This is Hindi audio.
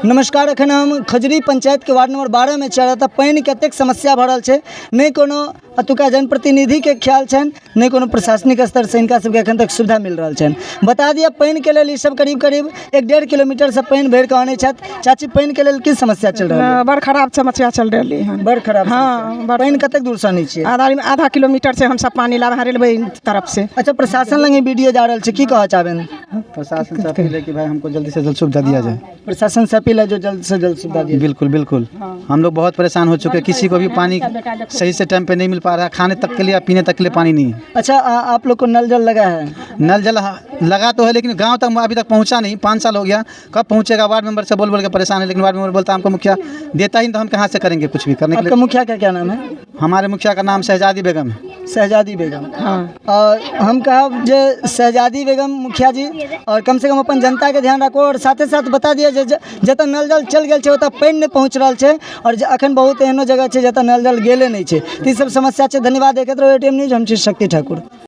नमस्कार। अखन हम खजरी पंचायत के वार्ड नंबर 12 में चल रहा था। पानी के एतेक समस्या भरल है, नहीं कोनो अतुका जनप्रतिनिधि के ख्याल छन, नहीं कोनो प्रशासनिक स्तर से इनका सबके अखन तक सुविधा मिल रहा है। बता दिया पानी के लिए सब करीब करीब 1-1.5 किलोमीटर से पानी भर के आने छत। चाची पानी के लिए की समस्या चल रहा है? बड़ खराब समस्या चल रही है। बड़ खराब। हाँ, पानी कतक दूर से आने छिए? आधा किलोमीटर से हम सब पानी ला रेलवे तरफ से। अच्छा, प्रशासन लगे वीडियो जा रहा है, की कह चाहबे? प्रशासन से अपील है कि भाई हमको जल्दी से जल्द सुविधा दिया जाए। प्रशासन से अपील है जो जल्द से जल्द सुविधा दिया। बिल्कुल बिल्कुल। हम लोग बहुत परेशान हो चुके हैं, किसी को भी पानी सही से टाइम पे नहीं मिल पा रहा है, खाने तक के लिए पीने तक के लिए पानी नहीं है। अच्छा, आप लोग को नल जल लगा है? नल जल लगा तो है, लेकिन गांव तक अभी तक पहुंचा नहीं। 5 साल हो गया, कब पहुंचेगा? वार्ड मेंबर से बोल बोल के परेशान है, लेकिन वार्ड मेंबर बोलता है हमको मुखिया देता ही, तो हम कहाँ से करेंगे कुछ भी करने के लिए। आपका मुखिया का क्या नाम है? हमारे मुखिया का नाम शहजादी बेगम है। शहजादी बेगम। हाँ। और हम कहब जे शहजादी बेगम मुखिया जी, और कम से कम अपन जनता के ध्यान रखो, और साथे साथ बता दिए जतऽ नल जल चल गए ओतऽ पानी नहीं पहुँच रहा है, और अखन बहुत एहनो जगह है जतऽ नल जल गेले नहीं है। तो सब समस्या है। धन्यवाद। देखते रहो ATM न्यूज। हम छी शक्ति ठाकुर।